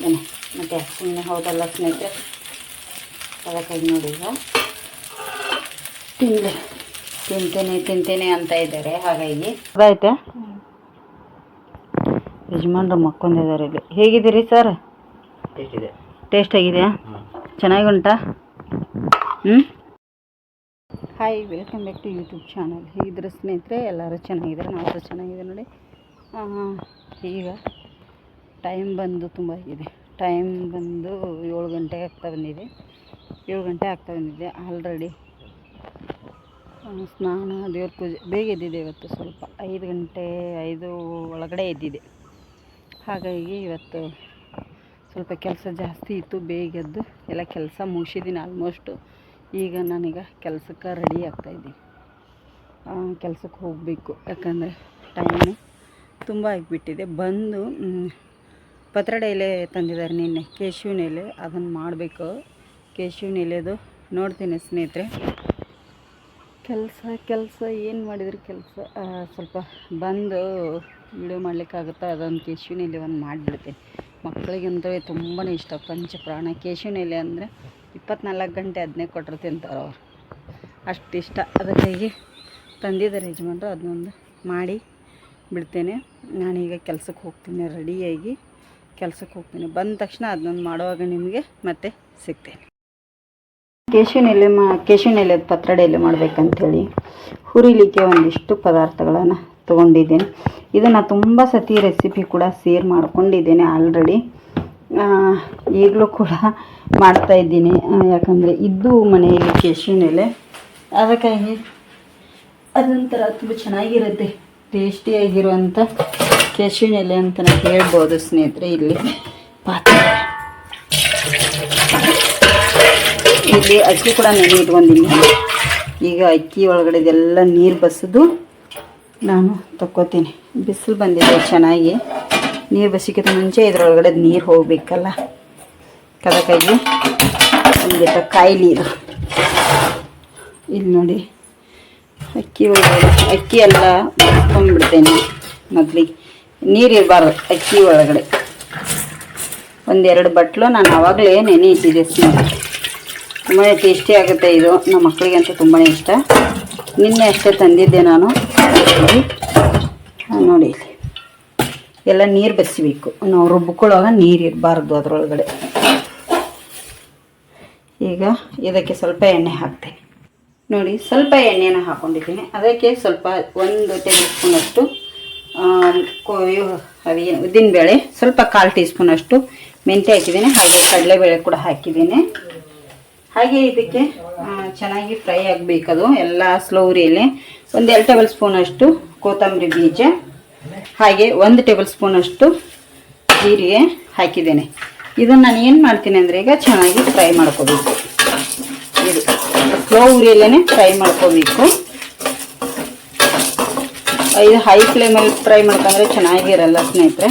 ಮಾಡ್ತೇನೆ. ಮತ್ತು ಸುಮ್ಮನೆ ಹೌದಲ್ಲ ಸ್ನೇಹಿತರೆ, ಅದಕ್ಕಾಗಿ ನೋಡಿ ಈಗ ತಿಂತೇನೆ ಅಂತ ಇದ್ದಾರೆ. ಹಾಗಾಗಿ ಅದಾಯ್ತಾ ಯಜಮಾನ್ರು ಮಕ್ಕೊಂಡಿದ್ದಾರೆ ಇಲ್ಲಿ. ಹೇಗಿದ್ದೀರಿ ಸರ್? ಟೇಸ್ಟ್ ಆಗಿದೆಯಾ? ಚೆನ್ನಾಗಿ ಉಂಟಾ? Hi, welcome back to YouTube channel. ಹೇಗಿದ್ರೆ ಸ್ನೇಹಿತರೆ, ಎಲ್ಲರೂ ಚೆನ್ನಾಗಿದ್ದಾರೆ, ನಾವು ಸಹ ಚೆನ್ನಾಗಿದೆ ನೋಡಿ. ಈಗ ಟೈಮ್ ಬಂದು ತುಂಬ ಆಗಿದೆ. ಟೈಮ್ ಬಂದು 7 ಗಂಟೆಗೆ ಆಗ್ತಾ ಬಂದಿದೆ. 7 ಗಂಟೆ ಆಗ್ತಾ ಬಂದಿದೆ ಆಲ್ರೆಡಿ. ಸ್ನಾನ, ದೇವ್ರ ಪೂಜೆ ಬೇಗ ಎದ್ದಿದೆ ಇವತ್ತು. ಸ್ವಲ್ಪ 5 ಗಂಟೆ 5 ಒಳಗಡೆ ಎದ್ದಿದೆ. ಹಾಗಾಗಿ ಇವತ್ತು ಸ್ವಲ್ಪ ಕೆಲಸ ಜಾಸ್ತಿ ಇತ್ತು. ಬೇಗ ಎದ್ದು ಎಲ್ಲ ಕೆಲಸ ಮುಗಿಸಿದ್ದೀನಿ ಆಲ್ಮೋಸ್ಟು. ಈಗ ನಾನೀಗ ಕೆಲಸಕ್ಕೆ ರೆಡಿ ಆಗ್ತಾಯಿದ್ದೀನಿ. ಕೆಲಸಕ್ಕೆ ಹೋಗಬೇಕು, ಯಾಕಂದರೆ ಟೈಮು ತುಂಬ ಆಗಿಬಿಟ್ಟಿದೆ. ಬಂದು ಪತ್ರೊಡೆ ಎಲೆ ತಂದಿದ್ದಾರೆ ನಿನ್ನೆ, ಕೇಶವಿನ ಎಲೆ. ಅದನ್ನು ಮಾಡಬೇಕು. ಕೇಶವಿನ ಎಲೆದು ನೋಡ್ತೀನಿ ಸ್ನೇಹಿತರೆ. ಕೆಲಸ ಏನು ಮಾಡಿದ್ರೆ ಕೆಲಸ ಸ್ವಲ್ಪ ಬಂದು ವಿಡಿಯೋ ಮಾಡಲಿಕ್ಕಾಗುತ್ತಾ? ಅದೊಂದು ಕೇಶವಿನ ಎಲೆ ಒಂದು ಮಾಡಿಬಿಡ್ತೀನಿ. ಮಕ್ಕಳಿಗಂತೂ ತುಂಬಾ ಇಷ್ಟ, ಪಂಚಪ್ರಾಣ. ಕೇಶವಿನ ಎಲೆ ಅಂದರೆ 24 ಗಂಟೆ ಅದನ್ನೇ ಕೊಟ್ಟರು ತಿಂತಾರೆ ಅವರು, ಅಷ್ಟಿಷ್ಟ. ಅದಕ್ಕಾಗಿ ತಂದಿದ್ದಾರೆ ಯಜಮಾನ್ರು. ಅದನ್ನೊಂದು ಮಾಡಿ ಬಿಡ್ತೇನೆ. ನಾನೀಗ ಕೆಲಸಕ್ಕೆ ಹೋಗ್ತೀನಿ, ರೆಡಿಯಾಗಿ ಕೆಲಸಕ್ಕೆ ಹೋಗ್ತೀನಿ. ಬಂದ ತಕ್ಷಣ ಅದನ್ನೊಂದು ಮಾಡುವಾಗ ನಿಮಗೆ ಮತ್ತೆ ಸಿಗ್ತೇನೆ. ಕೇಶವಿನ ಎಲೆ ಪತ್ರೊಡೆ ಎಲೆ ಮಾಡಬೇಕಂಥೇಳಿ ಹುರಿಲಿಕ್ಕೆ ಒಂದಿಷ್ಟು ಪದಾರ್ಥಗಳನ್ನು ತೊಗೊಂಡಿದ್ದೇನೆ. ಇದನ್ನು ತುಂಬ ಸತಿ ರೆಸಿಪಿ ಕೂಡ ಶೇರ್ ಮಾಡ್ಕೊಂಡಿದ್ದೇನೆ ಆಲ್ರೆಡಿ. ಈಗಲೂ ಕೂಡ ಮಾಡ್ತಾಯಿದ್ದೀನಿ, ಯಾಕಂದರೆ ಇದ್ದು ಮನೆಯಲ್ಲಿ ಕೇಶವಿನ ಎಲೆ. ಅದಕ್ಕಾಗಿ ಅದೊಂಥರ ತುಂಬ ಚೆನ್ನಾಗಿರುತ್ತೆ, ಟೇಸ್ಟಿಯಾಗಿರುವಂಥ ಕೇಶವಿನ ಎಲೆ ಅಂತ ಹೇಳ್ಬೋದು ಸ್ನೇಹಿತರೆ. ಇಲ್ಲಿ ಪಾತ್ರೆ, ಇಲ್ಲಿ ಅಕ್ಕಿ ಕೂಡ ನೆನೆ ಇಟ್ಕೊಂಡಿದ್ದೀನಿ. ಈಗ ಅಕ್ಕಿ ಒಳಗಡೆದೆಲ್ಲ ನೀರು ಬಸಿದು ನಾನು ತಕ್ಕೋತೀನಿ. ಬಿಸಿಲು ಬಂದಿದೆ ಚೆನ್ನಾಗಿ. ನೀರು ಬಸಿಕ್ಕಿಂತ ಮುಂಚೆ ಇದರೊಳಗಡೆ ನೀರು ಹೋಗಬೇಕಲ್ಲ, ಅದಕ್ಕಾಗಿ ಒಂದಿಟ್ಟು ಕಾಯಿಲಿ ಇದು. ಇಲ್ಲಿ ನೋಡಿ, ಅಕ್ಕಿ ಒಳಗಡೆ ಅಕ್ಕಿ ಎಲ್ಲ ಬಸ್ಕೊಂಡ್ಬಿಡ್ತೇನೆ. ಮೊದಲಿಗೆ ನೀರು ಇರಬಾರ್ದು ಅಕ್ಕಿ ಒಳಗಡೆ. 1-2 ಬಟ್ಲು ನಾನು ಆವಾಗಲೇ ನೆನೆ ಇಟ್ಟಿದ್ದೆ ಸ್ನೇಹಿತರೆ. ತುಂಬಾ ಟೇಸ್ಟಿ ಆಗುತ್ತೆ ಇದು. ನಮ್ಮ ಮಕ್ಕಳಿಗಂತೂ ತುಂಬಾ ಇಷ್ಟ. ನಿನ್ನೆ ಅಷ್ಟೇ ತಂದಿದ್ದೆ ನಾನು. ನೋಡಿ, ಇಲ್ಲಿ ಎಲ್ಲ ನೀರು ಬಸಿಬೇಕು. ನಾವು ರುಬ್ಕೊಳ್ಳೋವಾಗ ನೀರು ಇರಬಾರ್ದು ಅದರೊಳಗಡೆ. ಈಗ ಇದಕ್ಕೆ ಸ್ವಲ್ಪ ಎಣ್ಣೆ ಹಾಕ್ತೇನೆ. ನೋಡಿ, ಸ್ವಲ್ಪ ಎಣ್ಣೆನ ಹಾಕ್ಕೊಂಡಿದ್ದೀನಿ. ಅದಕ್ಕೆ ಸ್ವಲ್ಪ 1 ಟೇಬಲ್ ಸ್ಪೂನಷ್ಟು ಉದ್ದಿನಬೇಳೆ, ಸ್ವಲ್ಪ 1/4 ಟೀ ಸ್ಪೂನಷ್ಟು ಮೆಂತ್ಯ ಹಾಕಿದ್ದೀನಿ. ಹಾಗೆ ಕಡಲೆಬೇಳೆ ಕೂಡ ಹಾಕಿದ್ದೀನಿ. ಹಾಗೆ ಇದಕ್ಕೆ ಚೆನ್ನಾಗಿ ಫ್ರೈ ಆಗಬೇಕದು ಎಲ್ಲ ಸ್ಲೋ ಉರಿಯಲ್ಲಿ. 1 ಟೇಬಲ್ ಸ್ಪೂನಷ್ಟು ಕೊತ್ತಂಬರಿ ಬೀಜ, ಹಾಗೆ 1 ಟೇಬಲ್ ಸ್ಪೂನಷ್ಟು ಜೀರಿಗೆ ಹಾಕಿದ್ದೇನೆ. ಇದನ್ನು ನಾನು ಏನು ಮಾಡ್ತೀನಿ ಅಂದರೆ, ಈಗ ಚೆನ್ನಾಗಿ ಫ್ರೈ ಮಾಡ್ಕೋಬೇಕು. ಇದು ಸ್ಲೋ ಉರಿಯಲ್ಲೇ ಫ್ರೈ ಮಾಡ್ಕೋಬೇಕು. ಇದು ಹೈ ಫ್ಲೇಮಲ್ಲಿ ಫ್ರೈ ಮಾಡ್ಕೊಂಡ್ರೆ ಚೆನ್ನಾಗಿರಲ್ಲ ಸ್ನೇಹಿತರೆ.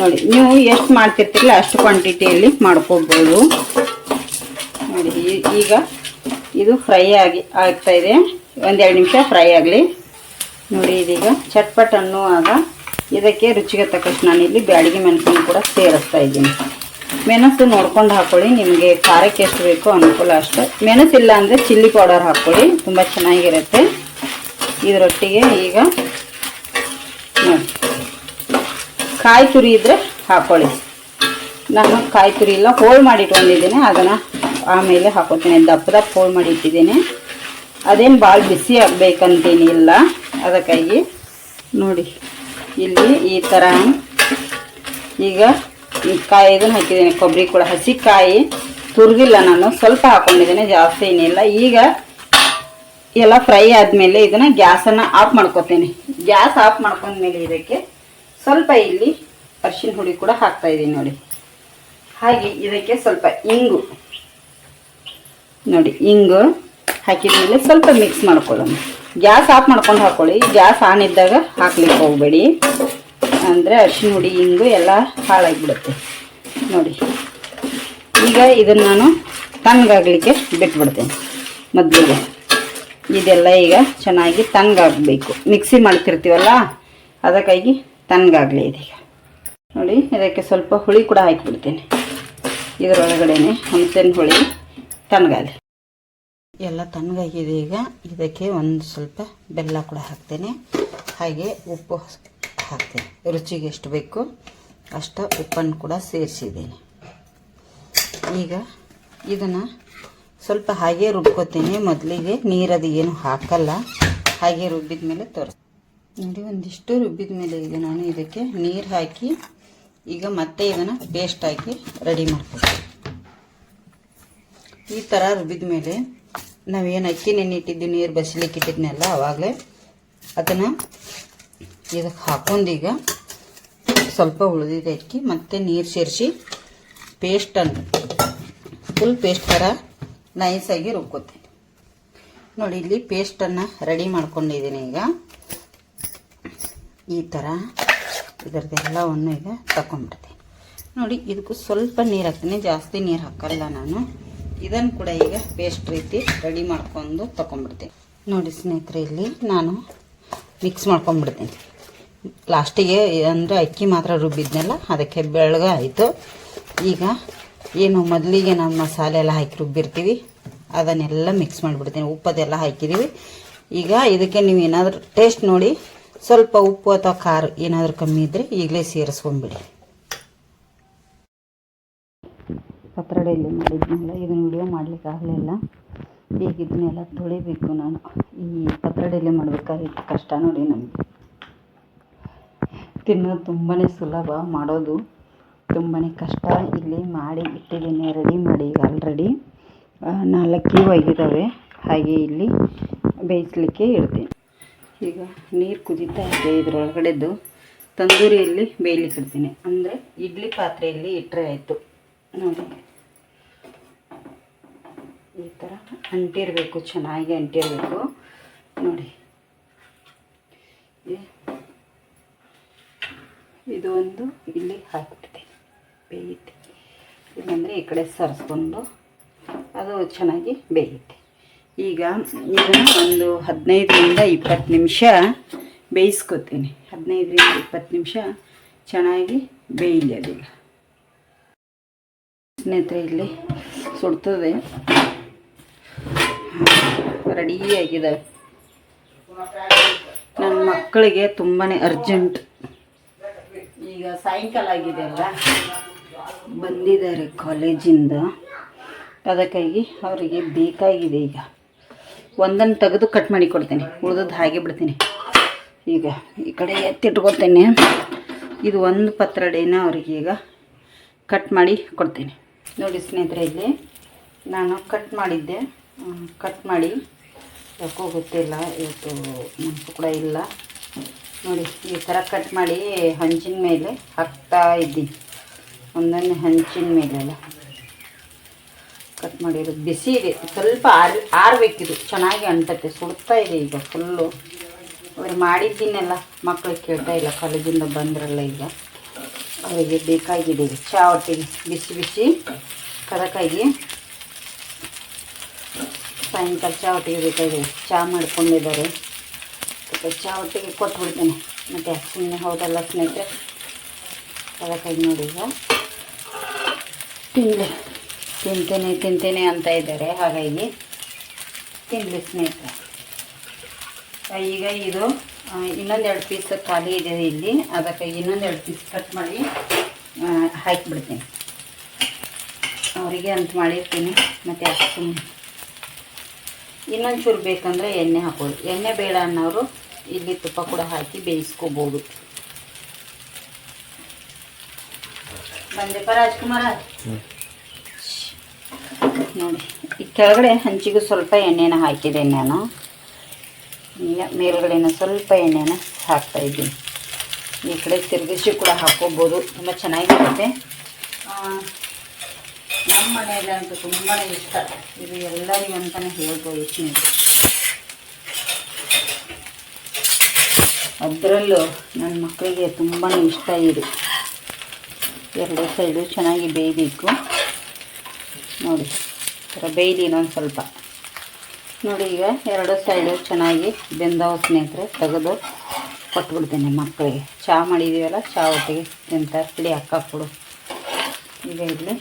ನೋಡಿ, ನೀವು ಎಷ್ಟು ಮಾಡ್ತಿರ್ತಿರಲ್ಲ ಅಷ್ಟು ಕ್ವಾಂಟಿಟಿಯಲ್ಲಿ ಮಾಡ್ಕೋಬೋದು. ನೋಡಿ, ಈಗ ಇದು ಫ್ರೈ ಆಗ್ತಾಯಿದೆ. 1-2 ನಿಮಿಷ ಫ್ರೈ ಆಗಲಿ. ನೋಡಿ, ಇದೀಗ ಚಟ್ಪಟ್ ಅನ್ನುವಾಗ ಇದಕ್ಕೆ ರುಚಿಗೆ ತಕ್ಕಷ್ಟು ನಾನಿಲ್ಲಿ ಬ್ಯಾಡಗಿ ಮೆಣಸನ್ನು ಕೂಡ ಸೇರಿಸ್ತಾ ಇದ್ದೀನಿ. ಮೆಣಸು ನೋಡ್ಕೊಂಡು ಹಾಕ್ಕೊಳ್ಳಿ, ನಿಮಗೆ ಖಾರಕ್ಕೆ ಎಷ್ಟು ಬೇಕೋ ಅನುಕೂಲ ಅಷ್ಟು. ಮೆಣಸಿಲ್ಲ ಅಂದರೆ ಚಿಲ್ಲಿ ಪೌಡರ್ ಹಾಕ್ಕೊಳ್ಳಿ, ತುಂಬ ಚೆನ್ನಾಗಿರುತ್ತೆ. ಇದರೊಟ್ಟಿಗೆ ಈಗ ನೋಡಿ, ಕಾಯಿ ತುರಿ ಇದ್ದರೆ ಹಾಕ್ಕೊಳ್ಳಿ. ನಾನು ಕಾಯಿ ತುರಿ ಇಲ್ಲ, ಹೋಳು ಮಾಡಿ ಇಟ್ಕೊಂಡಿದ್ದೀನಿ. ಅದನ್ನು ಆಮೇಲೆ ಹಾಕೋತೀನಿ. ದಪ್ಪ ಹೋಳು ಮಾಡಿ ಇಟ್ಟಿದ್ದೀನಿ. ಅದೇನು ಭಾಳ ಬಿಸಿ ಆಗಬೇಕಂತೇನಿಲ್ಲ. ಅದಕ್ಕಾಗಿ ನೋಡಿ, ಇಲ್ಲಿ ಈ ಥರ ಈಗ ಕಾಯಿ ಇದನ್ನು ಹಾಕಿದ್ದೀನಿ. ಕೊಬ್ಬರಿ ಕೂಡ ಹಸಿ ಕಾಯಿ ತುರಿದಿಲ್ಲ, ನಾನು ಸ್ವಲ್ಪ ಹಾಕ್ಕೊಂಡಿದ್ದೀನಿ, ಜಾಸ್ತಿ ಏನಿಲ್ಲ. ಈಗ ಎಲ್ಲ ಫ್ರೈ ಆದಮೇಲೆ ಇದನ್ನು ಗ್ಯಾಸನ್ನು ಆಫ್ ಮಾಡ್ಕೊತೀನಿ. ಗ್ಯಾಸ್ ಆಫ್ ಮಾಡ್ಕೊಂಡ್ಮೇಲೆ ಇದಕ್ಕೆ ಸ್ವಲ್ಪ ಇಲ್ಲಿ ಅರಿಶಿನ ಹುಡಿ ಕೂಡ ಹಾಕ್ತಾಯಿದ್ದೀನಿ ನೋಡಿ. ಹಾಗೆ ಇದಕ್ಕೆ ಸ್ವಲ್ಪ ಇಂಗು, ನೋಡಿ ಇಂಗು ಹಾಕಿದ್ಮೇಲೆ ಸ್ವಲ್ಪ ಮಿಕ್ಸ್ ಮಾಡ್ಕೊಳ್ಳೋಣ. ಗ್ಯಾಸ್ ಆಫ್ ಮಾಡ್ಕೊಂಡು ಹಾಕ್ಕೊಳ್ಳಿ. ಗ್ಯಾಸ್ ಆನ್ ಇದ್ದಾಗ ಹಾಕ್ಲಿಕ್ಕೆ ಹೋಗಬೇಡಿ, ಅಂದರೆ ಅರಿಶಿನ ಹುಡಿ ಇಂಗು ಎಲ್ಲ ಹಾಳಾಗಿಬಿಡುತ್ತೆ. ನೋಡಿ, ಈಗ ಇದನ್ನು ನಾನು ತಣ್ಣಗಾಗಲಿಕ್ಕೆ ಬಿಟ್ಬಿಡ್ತೇನೆ. ಮೊದಲಿಗೆ ಇದೆಲ್ಲ ಈಗ ಚೆನ್ನಾಗಿ ತಣ್ಣಗಾಗಬೇಕು. ಮಿಕ್ಸಿ ಮಾಡ್ತಿರ್ತೀವಲ್ಲ, ಅದಕ್ಕಾಗಿ ತಣ್ಣಗಾಗಲಿ ಇದೀಗ. ನೋಡಿ ಇದಕ್ಕೆ ಸ್ವಲ್ಪ ಹುಳಿ ಕೂಡ ಹಾಕಿಬಿಡ್ತೀನಿ. ಇದರೊಳಗಡೆನೆ ಹುಣಸೆಹಣ್ಣು ಹುಳಿ ತಣ್ಣಗಾಲಿ ಎಲ್ಲ ತಣ್ಣಗಾಗಿದೆ. ಈಗ ಇದಕ್ಕೆ ಒಂದು ಸ್ವಲ್ಪ ಬೆಲ್ಲ ಕೂಡ ಹಾಕ್ತೇನೆ, ಹಾಗೆ ಉಪ್ಪು ಹಾಕ್ತೇನೆ. ರುಚಿಗೆ ಎಷ್ಟು ಬೇಕು ಅಷ್ಟು ಉಪ್ಪನ್ನು ಕೂಡ ಸೇರಿಸಿದ್ದೇನೆ. ಈಗ ಇದನ್ನು ಸ್ವಲ್ಪ ಹಾಗೆ ರುಬ್ಕೋತೇನೆ. ಮೊದಲಿಗೆ ನೀರದು ಏನು ಹಾಕಲ್ಲ, ಹಾಗೆ ರುಬ್ಬಿದ ಮೇಲೆ ನೋಡಿ ಒಂದಿಷ್ಟು ರುಬ್ಬಿದ ಮೇಲೆ ಈಗ ನಾನು ಇದಕ್ಕೆ ನೀರು ಹಾಕಿ ಈಗ ಮತ್ತೆ ಇದನ್ನು ಪೇಸ್ಟ್ ಹಾಕಿ ರೆಡಿ ಮಾಡ್ಕೊತೀನಿ. ಈ ಥರ ರುಬ್ಬಿದ ಮೇಲೆ ನಾವೇನು ಅಕ್ಕಿ ನೆನ್ನಿಟ್ಟಿದ್ದು ನೀರು ಬಸಿಲಿಕ್ಕೆ ಇಟ್ಟಿದ್ನಲ್ಲ ಆವಾಗಲೇ ಅದನ್ನು ಇದಕ್ಕೆ ಹಾಕೊಂಡೀಗ ಸ್ವಲ್ಪ ಉಳಿದಿದೆ ಅಕ್ಕಿ ಮತ್ತೆ ನೀರು ಸೇರಿಸಿ ಪೇಸ್ಟನ್ನು ಫುಲ್ ಪೇಸ್ಟ್ ಥರ ನೈಸಾಗಿ ರುಬ್ಕೋತೀನಿ. ನೋಡಿ ಇಲ್ಲಿ ಪೇಸ್ಟನ್ನು ರೆಡಿ ಮಾಡ್ಕೊಂಡಿದ್ದೀನಿ. ಈಗ ಈ ಥರ ಇದರದ್ದೆಲ್ಲವನ್ನು ಈಗ ತಗೊಂಡ್ಬಿಡ್ತೀನಿ. ನೋಡಿ ಇದಕ್ಕೂ ಸ್ವಲ್ಪ ನೀರು ಹಾಕ್ತೀನಿ, ಜಾಸ್ತಿ ನೀರು ಹಾಕಲ್ಲ ನಾನು. ಇದನ್ನು ಕೂಡ ಈಗ ಪೇಸ್ಟ್ ರೀತಿ ರೆಡಿ ಮಾಡ್ಕೊಂಡು ತಗೊಂಡ್ಬಿಡ್ತೀನಿ. ನೋಡಿ ಸ್ನೇಹಿತರೆ, ಇಲ್ಲಿ ನಾನು ಮಿಕ್ಸ್ ಮಾಡ್ಕೊಂಡ್ಬಿಡ್ತೀನಿ. ಲಾಸ್ಟಿಗೆ ಅಂದರೆ ಅಕ್ಕಿ ಮಾತ್ರ ರುಬ್ಬಿದ್ನಲ್ಲ ಅದಕ್ಕೆ ಬೆಳ್ಳಗೆ ಆಯಿತು. ಈಗ ಏನು ಮೊದಲಿಗೆ ನಾವು ಮಸಾಲೆ ಎಲ್ಲ ಹಾಕಿ ರುಬ್ಬಿರ್ತೀವಿ ಅದನ್ನೆಲ್ಲ ಮಿಕ್ಸ್ ಮಾಡಿಬಿಡ್ತೀನಿ. ಉಪ್ಪದೆಲ್ಲ ಹಾಕಿದ್ದೀವಿ. ಈಗ ಇದಕ್ಕೆ ನೀವು ಏನಾದರೂ ಟೇಸ್ಟ್ ನೋಡಿ ಸ್ವಲ್ಪ ಉಪ್ಪು ಅಥವಾ ಖಾರ ಏನಾದರೂ ಕಮ್ಮಿ ಇದ್ದರೆ ಈಗಲೇ ಸೇರಿಸ್ಕೊಂಡ್ಬಿಡಿ. ಪತ್ರೊಡೆಯಲ್ಲಿ ಮಾಡಿದ್ನಲ್ಲ, ಇದನ್ನು ವಿಡಿಯೋ ಮಾಡಲಿಕ್ಕೆ ಆಗಲಿಲ್ಲ. ಈಗ ಇದನ್ನೆಲ್ಲ ತೊಳಿಬೇಕು ನಾನು. ಈ ಪತ್ರೊಡೆಯಲ್ಲಿ ಮಾಡಬೇಕಾಗಿತ್ತು ಕಷ್ಟ ನೋಡಿ ನಮಗೆ. ತಿನ್ನೋದು ತುಂಬಾ ಸುಲಭ, ಮಾಡೋದು ತುಂಬಾ ಕಷ್ಟ. ಇಲ್ಲಿ ಮಾಡಿ ಇಟ್ಟಿದ್ದೀನಿ, ರೆಡಿ ಮಾಡಿ ಆಲ್ರೆಡಿ 4 ಒಯ್ದಿದ್ದಾವೆ. ಹಾಗೆ ಇಲ್ಲಿ ಬೇಯಿಸಲಿಕ್ಕೆ ಇಡ್ತೀನಿ. ಈಗ ನೀರು ಕುದೀತಾ ಇದೆ. ಇದರೊಳಗಡೆದು ತಂದೂರಿಯಲ್ಲಿ ಬೇಯಲಿಕ್ಕೆ ಇಡ್ತೀನಿ, ಅಂದರೆ ಇಡ್ಲಿ ಪಾತ್ರೆಯಲ್ಲಿ ಇಟ್ಟರೆ ಆಯಿತು. ನೋಡಿ ಈ ಥರ ಅಂಟಿರಬೇಕು, ಚೆನ್ನಾಗಿ ಅಂಟಿರಬೇಕು. ನೋಡಿ ಇದು ಒಂದು ಇಲ್ಲಿ ಹಾಕಿಬಿಡ್ತೀನಿ, ಬೇಯುತ್ತೆ. ಇಲ್ಲಾಂದರೆ ಈ ಕಡೆ ಸರಿಸ್ಕೊಂಡು ಅದು ಚೆನ್ನಾಗಿ ಬೇಯುತ್ತೆ. ಈಗ ಇದನ್ನು ಒಂದು 15ರಿಂದ 20 ನಿಮಿಷ ಬೇಯಿಸ್ಕೊತೀನಿ. 15ರಿಂದ 20 ನಿಮಿಷ ಚೆನ್ನಾಗಿ ಬೇಯಲಿ ಅದೀಗ. ಸ್ನೇಹಿತರೆ, ಇಲ್ಲಿ ಸುಡ್ತದೆ, ರೆಡಿಯಾಗಿದೆ. ನನ್ನ ಮಕ್ಕಳಿಗೆ ತುಂಬಾ ಅರ್ಜೆಂಟ್. ಈಗ ಸಾಯಂಕಾಲ ಆಗಿದೆ ಅಲ್ಲ, ಬಂದಿದ್ದಾರೆ ಕಾಲೇಜಿಂದ, ಅದಕ್ಕಾಗಿ ಅವರಿಗೆ ಬೇಕಾಗಿದೆ. ಈಗ ಒಂದನ್ನು ತೆಗೆದು ಕಟ್ ಮಾಡಿ ಕೊಡ್ತೇನೆ, ಉಳಿದದ್ದು ಹಾಗೆ ಬಿಡ್ತೀನಿ. ಈಗ ಈ ಕಡೆ ಎತ್ತಿಟ್ಕೊತೇನೆ. ಇದು ಒಂದು ಪತ್ರೊಡೆನ ಅವರಿಗೆ ಈಗ ಕಟ್ ಮಾಡಿ ಕೊಡ್ತೇನೆ. ನೋಡಿ ಸ್ನೇಹಿತರೆ, ಇಲ್ಲಿ ನಾನು ಕಟ್ ಮಾಡಿದ್ದೆ. ಕಟ್ ಮಾಡಿ ಯಾಕೋ ಗೊತ್ತಿಲ್ಲ, ಇವತ್ತು ಮನಸ್ಸು ಕೂಡ ಇಲ್ಲ. ನೋಡಿ ಈ ಥರ ಕಟ್ ಮಾಡಿ ಹಂಚಿನ ಮೇಲೆ ಹಾಕ್ತಾ ಇದ್ದೀನಿ. ಒಂದೊಂದು ಹಂಚಿನ ಮೇಲೆಲ್ಲ ಕಟ್ ಮಾಡಿರೋದು ಬಿಸಿ ಇದೆ. ಸ್ವಲ್ಪ ಆರಬೇಕಿದು, ಚೆನ್ನಾಗಿ ಅಂಟತ್ತೆ. ಸುಡ್ತಾ ಇದೆ ಈಗ ಫುಲ್ಲು. ಅವ್ರು ಮಾಡಿದ್ದೀನೆಲ್ಲ ಮಕ್ಕಳಿಗೆ ಕೇಳ್ತಾ ಇಲ್ಲ, ಕಾಲೇಜಿಂದ ಬಂದ್ರಲ್ಲ ಈಗ ಅವರಿಗೆ ಬೇಕಾಗಿದೆ. ಚಹಾ ಒಟ್ಟಿಗೆ ಬಿಸಿ ಬಿಸಿ ಕದಕಾಗಿ ಸಾಯಂಕಾಲ ಚಹಾ ಒಟ್ಟಿಗೆ ಬೇಕಾಗಿದೆ. ಚಹಾ ಮಾಡ್ಕೊಂಡಿದ್ದಾರೆ, ಚಹಾ ಒಟ್ಟಿಗೆ ಕೊಟ್ಬಿಡ್ತೇನೆ. ಮತ್ತು ಸುಮ್ಮನೆ ಹೌದಲ್ಲ ಸ್ನೇಹಿತರೆ, ಅದಕ್ಕಾಗಿ ನೋಡಿ ಈಗ ತಿಂತೇನೆ ಅಂತ ಇದ್ದಾರೆ. ಹಾಗಾಗಿ ತಿನ್ನಲಿ ಸ್ನೇಹಿತರೆ. ಈಗ ಇದು ಇನ್ನೊಂದು 2 ಪೀಸ್ ಖಾಲಿ ಇದೆ ಇಲ್ಲಿ, ಅದಕ್ಕೆ ಇನ್ನೊಂದು 2 ಪೀಸ್ ಕಟ್ ಮಾಡಿ ಹಾಕಿಬಿಡ್ತೀನಿ. ಅವರಿಗೆ ಅಂತ ಮಾಡಿರ್ತೀನಿ. ಮತ್ತು ಸುಮ್ಮನೆ ಇನ್ನೊಂದು ಚೂರು ಬೇಕಂದರೆ ಎಣ್ಣೆ ಹಾಕೋದು. ಎಣ್ಣೆ ಬೇಡ ಅನ್ನೋರು ಇಲ್ಲಿ ತುಪ್ಪ ಕೂಡ ಹಾಕಿ ಬೇಯಿಸ್ಕೋಬೋದು. ಬಂದೆಪ್ಪ ರಾಜ್ಕುಮಾರ. ನೋಡಿ ಈ ಕೆಳಗಡೆ ಹಂಚಿಗೂ ಸ್ವಲ್ಪ ಎಣ್ಣೆನ ಹಾಕಿದ್ದೇನೆ ನಾನು. ಈಗ ಮೇಲ್ಗಡೆನ ಸ್ವಲ್ಪ ಎಣ್ಣೆನ ಹಾಕ್ತಾಯಿದ್ದೀನಿ. ಈ ಕಡೆ ತಿರುಗಿಸಿ ಕೂಡ ಹಾಕ್ಕೋಬೋದು, ತುಂಬ ಚೆನ್ನಾಗಿರುತ್ತೆ. ನಮ್ಮ ಮನೆಯಲ್ಲಂತೂ ತುಂಬಾ ಇಷ್ಟ ಇದು, ಎಲ್ಲರಿಗೂ ಅಂತಲೇ ಹೇಳ್ಬೋದು ಸ್ನೇಹಿತರೆ. ಅದರಲ್ಲೂ ನನ್ನ ಮಕ್ಕಳಿಗೆ ತುಂಬಾ ಇಷ್ಟ ಇದು. 2 ಸೈಡು ಚೆನ್ನಾಗಿ ಬೇಯಬೇಕು. ನೋಡಿ ಥರ ಬೇಯಲಿ ಇನ್ನೊಂದು ಸ್ವಲ್ಪ. ನೋಡಿ ಈಗ 2 ಸೈಡು ಚೆನ್ನಾಗಿ ಬೆಂದವ ಸ್ನೇಹಿತರೆ, ತೆಗೆದು ಕೊಟ್ಬಿಡ್ತೇನೆ ಮಕ್ಕಳಿಗೆ. ಚಹಾ ಮಾಡಿದ್ದೀವಲ್ಲ, ಚಹಾ ಒಟ್ಟಿಗೆ ತಿಂತಾರೆ. ಬಿಡಿ ಅಕ್ಕ ಕೊಡು. ಈಗ ಇಲ್ಲಿ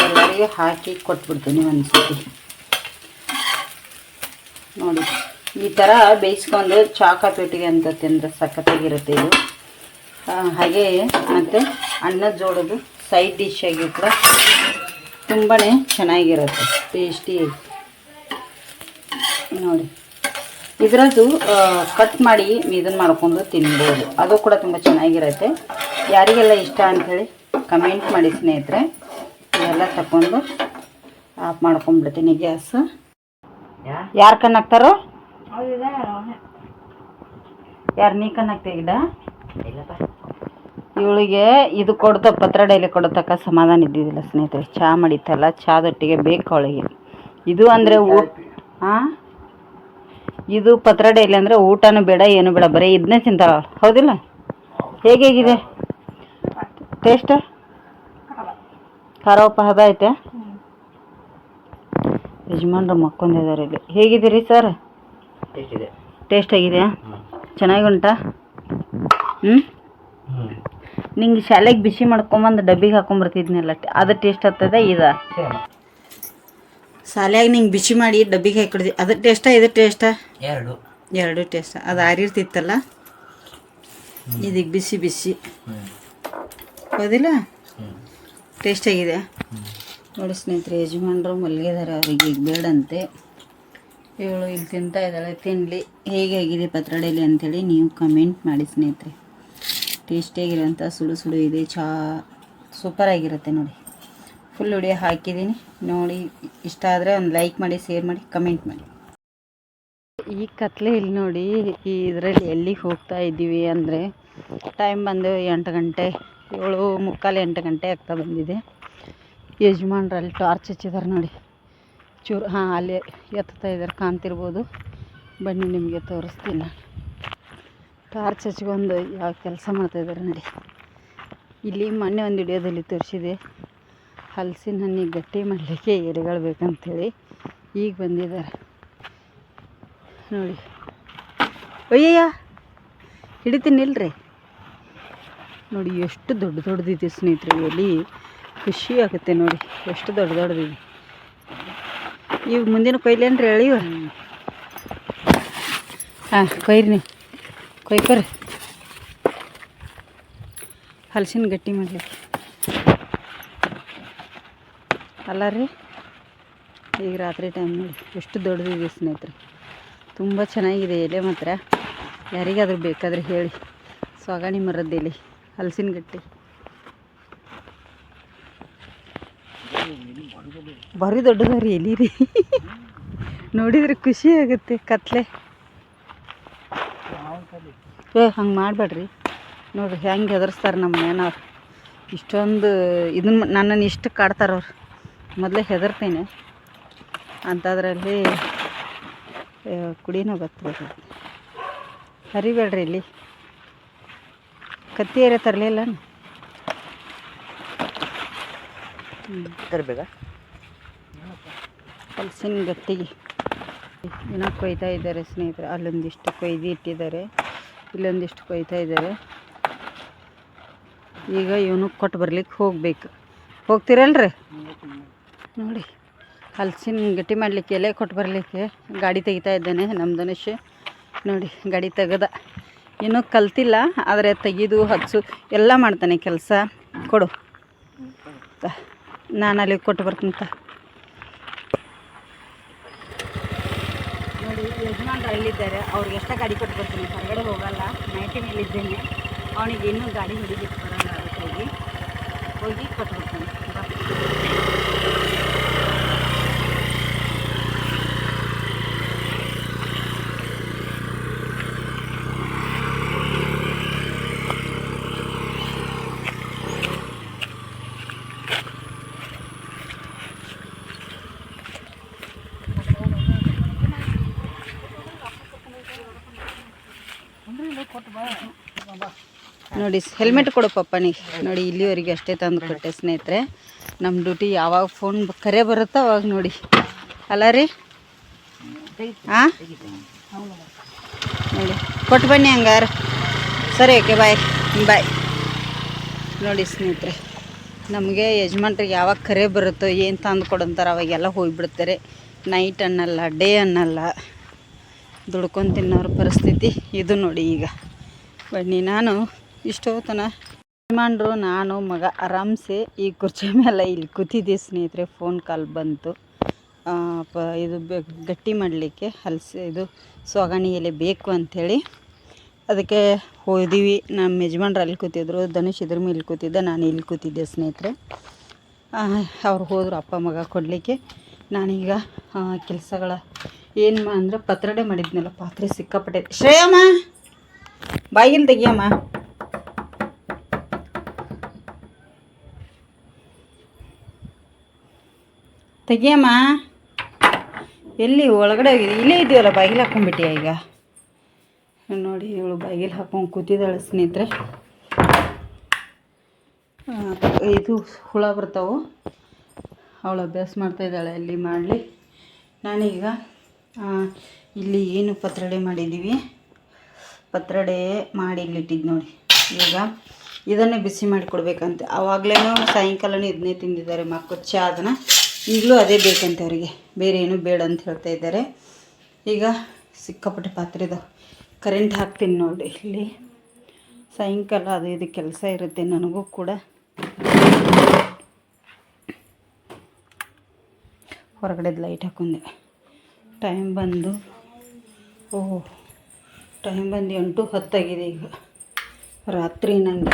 ಎಲ್ಲರಿಗೂ ಹಾಕಿ ಕೊಟ್ಬಿಡ್ತೀನಿ ಒಂದು ಸತಿ. ನೋಡಿ ಈ ಥರ ಬೇಯಿಸ್ಕೊಂಡು ಚಹಾ ಕಾಫಿ ಒಟ್ಟಿಗೆ ಅಂತ ತಿಂದರೆ ಸಖತ್ತಾಗಿರುತ್ತೆ ಇದು. ಹಾಗೆ ಮತ್ತು ಅನ್ನದ ಜೋಳದ್ದು ಸೈಡ್ ಡಿಶ್ ಆಗಿ ಕೂಡ ತುಂಬಾ ಚೆನ್ನಾಗಿರುತ್ತೆ, ಟೇಸ್ಟಿಯಾಗಿ. ನೋಡಿ ಇದರದ್ದು ಕಟ್ ಮಾಡಿ ಇದನ್ನು ಮಾಡ್ಕೊಂಡು ತಿನ್ಬೋದು, ಅದು ಕೂಡ ತುಂಬ ಚೆನ್ನಾಗಿರುತ್ತೆ. ಯಾರಿಗೆಲ್ಲ ಇಷ್ಟ ಅಂಥೇಳಿ ಕಮೆಂಟ್ ಮಾಡಿ ಸ್ನೇಹಿತರೆ. ಇವೆಲ್ಲ ತಗೊಂಡು ಆಫ್ ಮಾಡ್ಕೊಂಡ್ಬಿಡ್ತೀನಿ ಗ್ಯಾಸ್. ಯಾರು ಕಣ್ಣಾಕ್ತಾರೋ? ಯಾರು ನೀ ಕಣ್ಣಾಕ್ತೀಗಿಡ? ಇವಳಿಗೆ ಇದು ಕೊಡ್ತ ಪತ್ರ ಡೈಲಿ ಕೊಡತಕ್ಕ ಸಮಾಧಾನ ಇದ್ದಿದ್ದಿಲ್ಲ ಸ್ನೇಹಿತರೆ. ಚಹಾ ಮಾಡಿತ್ತಲ್ಲ, ಚಹಾದೊಟ್ಟಿಗೆ ಬೇಕು ಅವಳಿಗೆ. ಇದು ಅಂದರೆ ಹಾಂ, ಇದು ಪತ್ರ ಡೈಲಿ ಅಂದರೆ ಊಟನೂ ಬೇಡ ಏನು ಬೇಡ, ಬರೀ ಇದನ್ನೇ ತಿಂತಾಳ, ಹೌದಿಲ್ಲ? ಹೇಗಿದೆ ಟೇಸ್ಟ್? ಖಾರ ಉಪ್ಪು ಹದ ಐತೆ? ಯಜಮಾನ್ರು ಮಕ್ಕೊಂಡಿದ್ದಾರೆ ಇಲ್ಲಿ. ಹೇಗಿದ್ದೀರಿ ಸರ್? ಟೇಸ್ಟ್ ಆಗಿದೆಯಾ? ಚೆನ್ನಾಗಿ ಉಂಟಾ? ನಿಂಗೆ ಶಾಲೆಗೆ ಬಿಸಿ ಮಾಡ್ಕೊಂಬಂದು ಡಬ್ಬಿಗೆ ಹಾಕೊಂಬರ್ತಿದ್ನಲ್ಲ, ಅದು ಟೇಸ್ಟ್ ಆಗ್ತದೆ? ಇದು ಶಾಲ್ಯಾಗ ನಿಂಗೆ ಬಿಸಿ ಮಾಡಿ ಡಬ್ಬಿಗೆ ಹಾಕಿಡ್ದಿ, ಅದು ಟೇಸ್ಟಾ ಇದು ಟೇಸ್ಟಾ? ಎರಡು ಟೇಸ್ಟ್. ಅದು ಆರಿರ್ತಿತ್ತಲ್ಲ, ಇದೀಗ ಬಿಸಿ ಬಿಸಿ, ಹೌದಿಲ್ಲ? ಟೇಸ್ಟ್ ಆಗಿದೆ ನೋಡಿ ಸ್ನೇಹಿತರೆ. ಯಜಮಾನ್ರು ಮಲಗಿದ್ದಾರೆ, ಅವ್ರಿಗೆ ಈಗ ಬೇಡಂತೆ. ಇವಳು ಇಲ್ಲಿ ತಿಂತಾ ಇದ್ದಾಳೆ. ತಿನ್ನಲಿ. ಹೇಗಾಗಿದೆ ಪತ್ರೊಡೆಲಿ ಅಂಥೇಳಿ ನೀವು ಕಮೆಂಟ್ ಮಾಡಿ ಸ್ನೇಹಿತರೆ. ಟೇಸ್ಟಿಯಾಗಿರೋಂಥ ಸುಡು ಸುಡು ಇದೆ, ಚಹಾ ಸೂಪರಾಗಿರುತ್ತೆ ನೋಡಿ. ಫುಲ್ ವಿಡಿಯೋ ಹಾಕಿದ್ದೀನಿ ನೋಡಿ. ಇಷ್ಟ ಆದರೆ ಒಂದು ಲೈಕ್ ಮಾಡಿ, ಶೇರ್ ಮಾಡಿ, ಕಮೆಂಟ್ ಮಾಡಿ. ಈ ಕತ್ಲೆ ಇಲ್ಲಿ ನೋಡಿ, ಈ ಇದರಲ್ಲಿ ಎಲ್ಲಿಗೆ ಹೋಗ್ತಾ ಇದ್ದೀವಿ ಅಂದರೆ ಟೈಮ್ ಬಂದು 8 ಗಂಟೆ, 7:45 8 ಗಂಟೆ ಆಗ್ತಾ ಬಂದಿದೆ. ಯಜಮಾನ್ರು ಅಲ್ಲಿ ಟಾರ್ಚ್ ಹಚ್ಚಿದ್ದಾರೆ ನೋಡಿ, ಚೂರು. ಹಾಂ, ಅಲ್ಲಿ ಎತ್ತಾ ಇದ್ದಾರೆ, ಕಾಣ್ತಿರ್ಬೋದು. ಬನ್ನಿ ನಿಮಗೆ ತೋರಿಸ್ತೀನಿ ನಾನು. ಟಾರ್ಚ್ ಹಚ್ಕೊಂಡು ಯಾವ ಕೆಲಸ ಮಾಡ್ತಾಯಿದ್ದಾರೆ ನೋಡಿ. ಇಲ್ಲಿ ಮೊನ್ನೆ ಒಂದು ವಿಡಿಯೋದಲ್ಲಿ ತೋರಿಸಿದೆ, ಹಲಸಿನ ಹಣ್ಣಿಗೆ ಗಟ್ಟಿ ಮಾಡಲಿಕ್ಕೆ ಎಲೆಗಳು ಬೇಕಂತೇಳಿ. ಈಗ ಬಂದಿದ್ದಾರೆ ನೋಡಿ. ಅಯ್ಯಯ್ಯ, ಹಿಡಿತೀನಿ ಇಲ್ರಿ. ನೋಡಿ ಎಷ್ಟು ದೊಡ್ಡ ದೊಡ್ಡದಿದೆ ಸ್ನೇಹಿತರೆ ಎಲೆ. ಖುಷಿ ಆಗುತ್ತೆ ನೋಡಿ, ಎಷ್ಟು ದೊಡ್ಡ ದೊಡ್ಡದಿದೆ. ಇವು ಮುಂದಿನ ಕೊಯ್ಲೇನ್ರಿ ಎಳಿವ? ಹಾಂ, ಕೊಯ್ರಿ ನೀವು, ಕೊಯ್ಕೊರಿ. ಹಲಸಿನ ಗಟ್ಟಿ ಮಾಡಲಿಕ್ಕೆ ಅಲ್ಲ ರೀ. ಈಗ ರಾತ್ರಿ ಟೈಮ್ ನೋಡಿ ಎಷ್ಟು ದೊಡ್ಡದಿದೆ ಸ್ನೇಹಿತರೆ. ತುಂಬ ಚೆನ್ನಾಗಿದೆ ಎಲೆ ಮಾತ್ರ. ಯಾರಿಗಾದ್ರೂ ಬೇಕಾದರೆ ಹೇಳಿ. ಸಾಗಣಿ ಮರದ ಎಲೆ, ಹಲಸಿನ ಗಟ್ಟಿ ಭಾರಿ ದೊಡ್ಡದವ್ರಿ ಎಲೆ ರೀ. ನೋಡಿದ್ರೆ ಖುಷಿ ಆಗುತ್ತೆ. ಕತ್ಲೆ ಹಂಗೆ ಮಾಡಬೇಡ್ರಿ. ನೋಡಿರಿ ಹೆಂಗೆ ಹೆದರ್ಸ್ತಾರೆ ನಮ್ಮ ಮನೆಯವ್ರು. ಇಷ್ಟೊಂದು ಇದನ್ನು ನನ್ನನ್ನು ಇಷ್ಟು ಕಾಡ್ತಾರವ್ರು. ಮೊದಲೇ ಹೆದರ್ತೇನೆ ಅಂಥದ್ರಲ್ಲಿ ಕುಡಿನೂ ಬರ್ತದೆ. ಹರಿಬೇಡ್ರಿ. ಇಲ್ಲಿ ಕತ್ತಿ ಏರೇ ತರಲಿಲ್ಲ ತರಬೇಕ. ಹಲಸಿನ ಗಟ್ಟಿಗೆ ಇನ್ನೂ ಕೊಯ್ತಾ ಇದ್ದಾರೆ ಸ್ನೇಹಿತರೆ. ಅಲ್ಲೊಂದಿಷ್ಟು ಕೊಯ್ದು ಇಟ್ಟಿದ್ದಾರೆ, ಇಲ್ಲೊಂದಿಷ್ಟು ಕೊಯ್ತಾ ಇದ್ದಾರೆ. ಈಗ ಇವನು ಕೊಟ್ಟು ಬರ್ಲಿಕ್ಕೆ ಹೋಗ್ಬೇಕು. ಹೋಗ್ತೀರಲ್ರಿ? ನೋಡಿ ಹಲಸಿನ ಗಟ್ಟಿ ಮಾಡಲಿಕ್ಕೆ ಎಲೆ ಕೊಟ್ಟು ಬರಲಿಕ್ಕೆ ಗಾಡಿ ತೆಗಿತಾ ಇದ್ದೇನೆ. ನಮ್ಮ ಧನುಷ್ ನೋಡಿ ಗಾಡಿ ತೆಗೆದ. ಇನ್ನೂ ಕಲ್ತಿಲ್ಲ, ಆದರೆ ತೆಗೆದು ಹಚ್ಚು ಎಲ್ಲ ಮಾಡ್ತಾನೆ ಕೆಲಸ. ಕೊಡು, ನಾನು ಅಲ್ಲಿ ಕೊಟ್ಟು ಬರ್ತೀನಿ. ನೋಡಿ ಯಜಮಾನ್ರು ಅಲ್ಲಿದ್ದಾರೆ, ಅವ್ರಿಗೆ ಎಷ್ಟ ಗಾಡಿ ಕೊಟ್ಟು ಬರ್ತೀನಿ. ಹೊರಗಡೆ ಹೋಗಲ್ಲ, ನೈಟಿ ಮೇಲಿದ್ದೇನೆ. ಅವನಿಗೆ ಇನ್ನೂ ಗಾಡಿ ಹಿಡಿಲಿಕ್ಕೆ ಬರೋಲ್ಲ, ಅದಕ್ಕಾಗಿ ಹೋಗಿ ಕೊಟ್ಟು ಬರ್ತೀನಿ. ನೋಡಿ ಹೆಲ್ಮೆಟ್ ಕೊಡು ಪಪ್ಪನಿಗೆ. ನೋಡಿ ಇಲ್ಲಿವರೆಗೆ ಅಷ್ಟೇ ತಂದು ಕೊಟ್ಟೆ ಸ್ನೇಹಿತರೆ. ನಮ್ಮ ಡ್ಯೂಟಿ ಯಾವಾಗ ಫೋನ್ ಕರೆ ಬರುತ್ತೋ ಅವಾಗ ನೋಡಿ. ಅಲ್ಲ ರೀ? ಹಾಂ ನೋಡಿ ಕೊಟ್ಟು ಬನ್ನಿ ಹಂಗಾರೆ. ಸರಿ ಓಕೆ ಬಾಯ್ ಬಾಯ್. ನೋಡಿ ಸ್ನೇಹಿತರೆ, ನಮಗೆ ಯಜಮಾನ್ರಿಗೆ ಯಾವಾಗ ಕರೆ ಬರುತ್ತೋ ಏನು ತಂದು ಕೊಡಂತಾರೆ ಅವಾಗೆಲ್ಲ ಹೋಗಿಬಿಡ್ತಾರೆ. ನೈಟ್ ಅನ್ನಲ್ಲ, ಡೇ ಅನ್ನಲ್ಲ, ದುಡ್ಕೊಂಡು ತಿನ್ನೋರ ಪರಿಸ್ಥಿತಿ ಇದು ನೋಡಿ. ಈಗ ಬನ್ನಿ, ನಾನು ಇಷ್ಟೊತ್ತನ ಯಜಮಾನ್ರು ನಾನು ಮಗ ಆರಾಮ್ಸೆ ಈ ಕುರ್ಚಿ ಮೇಲೆ ಇಲ್ಲಿ ಕೂತಿದ್ದೆ ಸ್ನೇಹಿತರೆ. ಫೋನ್ ಕಾಲ್ ಬಂತು. ಇದು ಗಟ್ಟಿ ಮಾಡಲಿಕ್ಕೆ ಇದು ಸೊಗಣಿ ಎಲೆ ಬೇಕು ಅಂಥೇಳಿ ಅದಕ್ಕೆ ಹೋದಿವಿ. ನಮ್ಮ ಯಜಮಾನ್ರು ಅಲ್ಲಿ ಕೂತಿದ್ರು, ಧನುಷ್ ಇದ್ರ ಮೇಲೆ ಕೂತಿದ್ದೆ, ನಾನು ಇಲ್ಲಿ ಕೂತಿದ್ದೆ ಸ್ನೇಹಿತರೆ. ಅವ್ರು ಹೋದರು ಅಪ್ಪ ಮಗ ಕೊಡಲಿಕ್ಕೆ. ನಾನೀಗ ಕೆಲಸಗಳ ಏನು ಅಂದರೆ ಪತ್ರೊಡೆ ಮಾಡಿದ್ನಲ್ಲ, ಪಾತ್ರೆ ಸಿಕ್ಕಾಪಟ್ಟೆ. ಶ್ರೇಯಮ್ಮ ಬಾಗಿಲು ತೆಗಿಯಮ್ಮ. ತೆಗಿಯಮ್ಮ, ಎಲ್ಲಿ ಒಳಗಡೆ ಇಲ್ಲೇ ಇದೆಯಲ್ಲ, ಬಾಗಿಲು ಹಾಕ್ಕೊಂಡ್ಬಿಟ್ಟಿಯ ಈಗ. ನೋಡಿ ಇವಳು ಬಾಗಿಲು ಹಾಕ್ಕೊಂಡು ಕೂತಿದ್ದಾಳೆ ಸ್ನೇಹಿತರೆ. ಇದು ಹುಳ ಬರ್ತಾವೆ, ಅವಳು ಅಭ್ಯಾಸ ಮಾಡ್ತಾಯಿದ್ದಾಳೆ ಅಲ್ಲಿ ಮಾಡಲಿ. ನಾನೀಗ ಇಲ್ಲಿ ಏನು ಪತ್ರೊಡೆ ಮಾಡಿದ್ದೀವಿ, ಪತ್ರೊಡೆ ಮಾಡಿ ಇಲ್ಲಿಟ್ಟಿದ್ದು ನೋಡಿ. ಈಗ ಇದನ್ನೇ ಬಿಸಿ ಮಾಡಿ ಕೊಡಬೇಕಂತೆ. ಆವಾಗಲೇ ಸಾಯಂಕಾಲನೇ ಇದನ್ನೇ ತಿಂದಿದ್ದಾರೆ ಮಕ್ಕಳು, ಅದನ್ನು ಈಗಲೂ ಅದೇ ಬೇಕಂತೆ ಅವರಿಗೆ, ಬೇರೆ ಏನೂ ಬೇಡ ಅಂತ ಹೇಳ್ತಾ ಇದ್ದಾರೆ. ಈಗ ಸಿಕ್ಕಾಪಟ್ಟೆ ಪಾತ್ರೆ ಇದಾವೆ, ಕರೆಂಟ್ ಹಾಕ್ತೀನಿ ನೋಡಿ. ಇಲ್ಲಿ ಸಾಯಂಕಾಲ ಅದು ಇದು ಕೆಲಸ ಇರುತ್ತೆ ನನಗೂ ಕೂಡ. ಹೊರಗಡೆದು ಲೈಟ್ ಹಾಕೊಂಡೆ. ಟೈಮ್ ಬಂದು 8:10 ಆಗಿದೆ ಈಗ ರಾತ್ರಿ. ನನಗೆ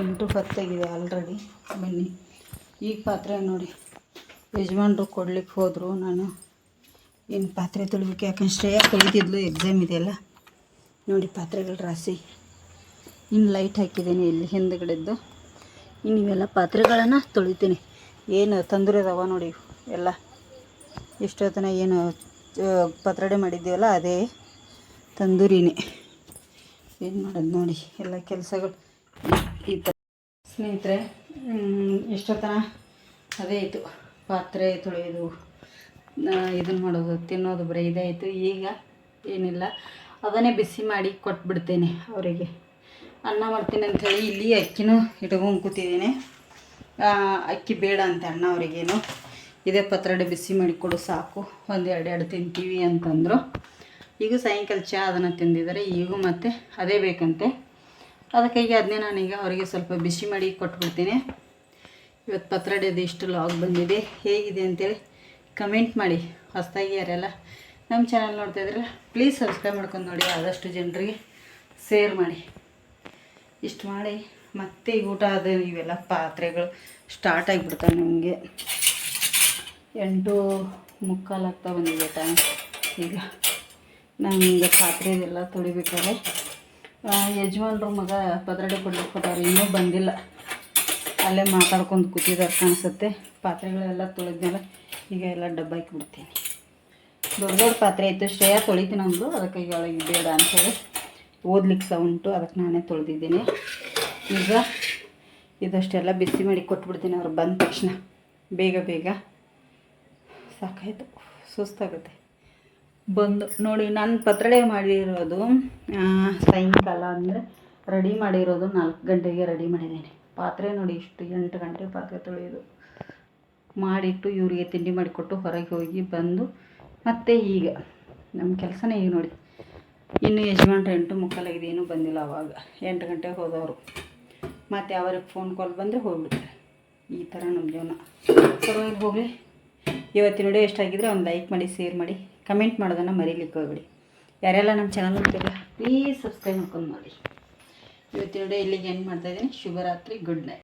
8:10 ಆಗಿದೆ ಆಲ್ರೆಡಿ. ಬನ್ನಿ, ಈಗ ಪಾತ್ರೆ ನೋಡಿ, ಯಜಮಾನ್ರು ಕೊಡ್ಲಿಕ್ಕೆ ಹೋದರು. ನಾನು ಏನು ಪಾತ್ರೆ ತೊಳಿಬೇಕು, ಯಾಕಂದ್ರೆ ಶ್ರೇಯ ತೊಳಿತಿದ್ಲು, ಎಕ್ಸಾಮ್ ಇದೆಯಲ್ಲ. ನೋಡಿ ಪಾತ್ರೆಗಳ ರಾಶಿ. ಇನ್ನು ಲೈಟ್ ಹಾಕಿದ್ದೀನಿ ಇಲ್ಲಿ ಹಿಂದುಗಡೆದ್ದು. ಇನ್ನು ಇವೆಲ್ಲ ಪಾತ್ರೆಗಳನ್ನು ತೊಳಿತೀನಿ. ಏನು ತಂದೂರಿ ಅದಾವ ನೋಡಿ ಎಲ್ಲ. ಇಷ್ಟೊತ್ತನ ಏನು ಪತ್ರೊಡೆ ಮಾಡಿದ್ದೀವಲ್ಲ ಅದೇ ತಂದೂರಿನೇ. ಏನು ಮಾಡೋದು ನೋಡಿ, ಎಲ್ಲ ಕೆಲಸಗಳು ಈ ಥರ ಸ್ನೇಹಿತರೆ. ಇಷ್ಟೊತ್ತನ ಅದೇ ಆಯಿತು, ಪಾತ್ರೆ ತೊಳೆಯೋದು, ಇದನ್ನು ಮಾಡೋದು, ತಿನ್ನೋದು, ಬರೀ ಇದೇ ಆಯಿತು. ಈಗ ಏನಿಲ್ಲ, ಅದನ್ನೇ ಬಿಸಿ ಮಾಡಿ ಕೊಟ್ಬಿಡ್ತೇನೆ ಅವರಿಗೆ. ಅನ್ನ ಮಾಡ್ತೀನಿ ಅಂಥೇಳಿ ಇಲ್ಲಿ ಅಕ್ಕಿನೂ ಇಟ್ಕೊಂಡು ಕೂತಿದ್ದೀನಿ. ಅಕ್ಕಿ ಬೇಡ ಅಂತ ಅಣ್ಣ ಅವರಿಗೇನು, ಇದೇ ಪತ್ರೊಡೆ ಬಿಸಿ ಮಾಡಿ ಕೊಡು ಸಾಕು, 1-2 ತಿಂತೀವಿ ಅಂತಂದರು. ಈಗ ಸಾಯಂಕಾಲ ಚಹಾ ಅದನ್ನು ತಿಂದಿದ್ದಾರೆ, ಈಗೂ ಮತ್ತೆ ಅದೇ ಬೇಕಂತೆ. ಅದಕ್ಕಾಗಿ ಅದನ್ನೇ ನಾನೀಗ ಅವರಿಗೆ ಸ್ವಲ್ಪ ಬಿಸಿ ಮಾಡಿ ಕೊಟ್ಬಿಡ್ತೀನಿ. ಇವತ್ತು ಪತ್ರೊಡೆದು ಇಷ್ಟು ಲಾಗ್ ಬಂದಿದೆ, ಹೇಗಿದೆ ಅಂತೇಳಿ ಕಮೆಂಟ್ ಮಾಡಿ. ಹೊಸದಾಗಿ ಯಾರೆಲ್ಲ ನಮ್ಮ ಚಾನಲ್ ನೋಡ್ತಾ ಇದ್ರಲ್ಲ ಪ್ಲೀಸ್ ಸಬ್ಸ್ಕ್ರೈಬ್ ಮಾಡ್ಕೊಂಡು ನೋಡಿ, ಆದಷ್ಟು ಜನರಿಗೆ ಶೇರ್ ಮಾಡಿ. ಇಷ್ಟು ಮಾಡಿ ಮತ್ತೆ ಊಟ ಅದು ಇವೆಲ್ಲ ಪಾತ್ರೆಗಳು ಸ್ಟಾರ್ಟ್ ಆಗಿಬಿಡ್ತಾವೆ ನಿಮಗೆ. 8:45 ಆಗ್ತಾ ಬಂದಿದೆ ಟೈಮ್. ಈಗ ನಾನು ಈಗ ಪಾತ್ರೆದೆಲ್ಲ ತೊಳಿಬೇಕಾದ್ರೆ ಯಜಮಾನ್ರು ಮಗ ಪತ್ರೊಡೆ ಕೊಡ್ಲಿಕ್ಕೆ ಹೋದವ್ರು, ಇನ್ನೂ ಬಂದಿಲ್ಲ. ಅಲ್ಲೇ ಮಾತಾಡ್ಕೊಂಡು ಕೂತಿದ್ದಾರೆ ಕಾಣಿಸುತ್ತೆ. ಪಾತ್ರೆಗಳೆಲ್ಲ ತೊಳೆದ್ಮೇಲೆ ಈಗ ಎಲ್ಲ ಡಬ್ಬ ಹಾಕಿಬಿಡ್ತೀನಿ. ದೊಡ್ಡ ಪಾತ್ರೆ ಇತ್ತು, ಶ್ರೇಯ ತೊಳಿತೀನಿ ಅಂದರು, ಅದಕ್ಕಾಗಿ ಅವಳಿಗೆ ಬೇಡ ಅಂಥೇಳಿ ಓದ್ಲಿಕ್ಕೆ ಸಹ ಉಂಟು, ಅದಕ್ಕೆ ನಾನೇ ತೊಳೆದಿದ್ದೀನಿ. ಈಗ ಇದಷ್ಟೆಲ್ಲ ಬಿಸಿ ಮಾಡಿ ಕೊಟ್ಬಿಡ್ತೀನಿ ಅವ್ರು ಬಂದ ತಕ್ಷಣ. ಬೇಗ ಸಾಕಾಯಿತು, ಸುಸ್ತಾಗುತ್ತೆ. ಬಂದು ನೋಡಿ, ನಾನು ಪತ್ರೊಡೆ ಮಾಡಿರೋದು ಸಾಯಂಕಾಲ ಅಂದರೆ ರೆಡಿ ಮಾಡಿರೋದು 4 ಗಂಟೆಗೆ ರೆಡಿ ಮಾಡಿದ್ದೀನಿ. ಪಾತ್ರೆ ನೋಡಿ ಇಷ್ಟು 8 ಗಂಟೆ ಪಾತ್ರೆ ತೊಳೆಯೋದು ಮಾಡಿಟ್ಟು ಇವರಿಗೆ ತಿಂಡಿ ಮಾಡಿಕೊಟ್ಟು ಹೊರಗೆ ಹೋಗಿ ಬಂದು ಮತ್ತೆ ಈಗ ನಮ್ಮ ಕೆಲಸನೇ ಈಗ ನೋಡಿ. ಇನ್ನು ಯಜಮಾನ್ರು 8:45 ಆಗಿದೆ, ಏನೂ ಬಂದಿಲ್ಲ. ಆವಾಗ 8 ಗಂಟೆಗೆ ಹೋದವರು. ಮತ್ತು ಅವ್ರಿಗೆ ಫೋನ್ ಕಾಲ್ ಬಂದರೆ ಹೋಗ್ಬಿಡ್ತಾರೆ. ಈ ಥರ ನಮ್ಮ ಜೀವನ. ಸರಿ ಹೋಗಲಿ. ಇವತ್ತಿನ ವಿಡಿಯೋ ಎಷ್ಟಾಗಿದ್ದರೆ ಒಂದು ಲೈಕ್ ಮಾಡಿ, ಶೇರ್ ಮಾಡಿ, ಕಮೆಂಟ್ ಮಾಡೋದನ್ನು ಮರೀಲಿಕ್ಕೆ ಹೋಗ್ಬಿಡಿ. ಯಾರೆಲ್ಲ ನಮ್ಮ ಚಾನಲ್ ನೋಡ್ತಿಲ್ಲ ಪ್ಲೀಸ್ ಸಬ್ಸ್ಕ್ರೈಬ್ ಮಾಡ್ಕೊಂಡು ಮಾಡಿ. ಇವತ್ತಿನ ವಿಡಿಯೋ ಇಲ್ಲಿಗೆ ಎಂಡ್ ಮಾಡ್ತಾಯಿದ್ದೀನಿ. ಶುಭರಾತ್ರಿ, ಗುಡ್ ನೈಟ್.